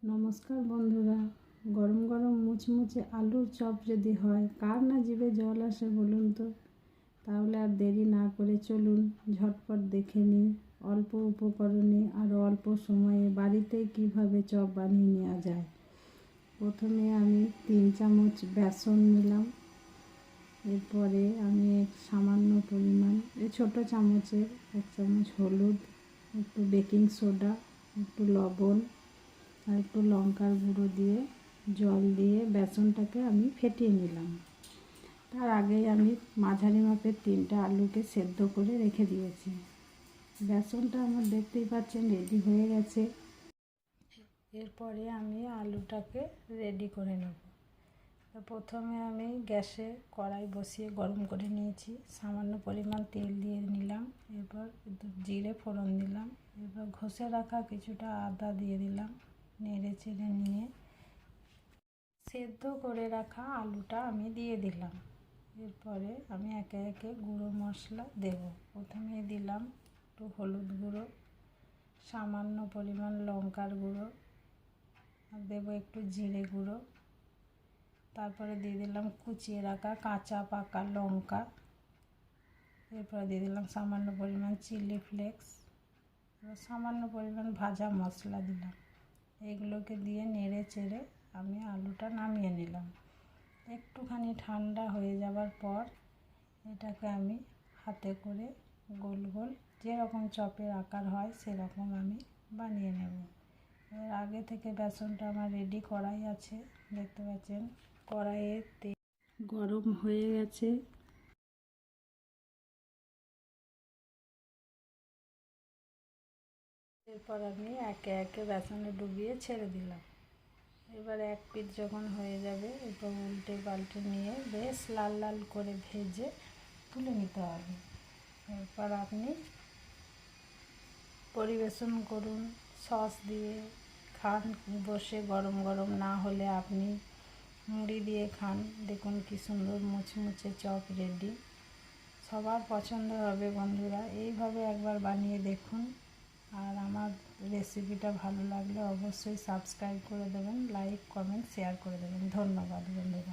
নমস্কার বন্ধুরা, গরম গরম মুচমুচে আলুর চপ যদি হয়, কার না জিভে জল আসে বলুন তো। তাহলে আর দেরি না করে চলুন ঝটপট দেখে নিই অল্প উপকরণে আর অল্প সময়ে বাড়িতেই কিভাবে চপ বানিয়ে নেওয়া যায়। প্রথমে আমি 3 চামচ বেসন নিলাম। এরপরে আমি সামান্য পরিমাণ ছোটো চামচের 1 চামচ হলুদ, একটু বেকিং সোডা, একটু লবণ আর একটু লঙ্কার গুঁড়ো দিয়ে জল দিয়ে বেসনটাকে আমি ফেটিয়ে নিলাম। তার আগেই আমি মাঝারি মাপের 3টা আলুকে সেদ্ধ করে রেখে দিয়েছি। বেসনটা আমার দেখতেই পাচ্ছেন রেডি হয়ে গেছে। এরপরে আমি আলুটাকে রেডি করে নেব। প্রথমে আমি গ্যাসে কড়াই বসিয়ে গরম করে নিয়েছি, সামান্য পরিমাণ তেল দিয়ে নিলাম। এরপর জিরে ফোড়ন দিলাম। এরপর ঘষে রাখা কিছুটা আদা দিয়ে দিলাম। নেড়ে চেড়ে নিয়ে সেদ্ধ করে রাখা আলুটা আমি দিয়ে দিলাম। এরপরে আমি একে একে গুঁড়ো মশলা দেব। প্রথমে দিলাম একটু হলুদ গুঁড়ো, সামান্য পরিমাণ লঙ্কার গুঁড়ো, আর দেবো একটু জিরে গুঁড়ো। তারপরে দিয়ে দিলাম কুচিয়ে রাখা কাঁচা পাকা লঙ্কা। এরপরে দিয়ে দিলাম সামান্য পরিমাণ চিলি ফ্লেক্স, সামান্য পরিমাণ ভাজা মশলা দিলাম। এগুলোকে দিয়ে নেড়ে চেড়ে আমি আলুটা নামিয়ে নিলাম। একটুখানি ঠান্ডা হয়ে যাওয়ার পর এটাকে আমি হাতে করে গোল গোল যেরকম চপের আকার হয় সেরকম আমি বানিয়ে নেব। এর আগে থেকে বেসনটা আমার রেডি করাই আছে, দেখতে পাচ্ছেন। কড়াইয়ে তেল গরম হয়ে গেছে। এরপর আমি একে একে বেসনে ডুবিয়ে ছেড়ে দিলাম। এবার এক পিঠ যখন হয়ে যাবে, এরপর উল্টে পাল্টে নিয়ে বেশ লাল লাল করে ভেজে তুলে নিতে হবে। এরপর আপনি পরিবেশন করুন সস দিয়ে। খান বসে, গরম গরম না হলে আপনি মুড়ি দিয়ে খান। দেখুন কি সুন্দর মুচমুচে চপ রেডি। সবার পছন্দ হবে বন্ধুরা, এইভাবে একবার বানিয়ে দেখুন। আর আমার রেসিপিটা ভালো লাগলে অবশ্যই সাবস্ক্রাইব করে দেবেন, লাইক কমেন্ট শেয়ার করে দেবেন। ধন্যবাদ বন্ধুরা।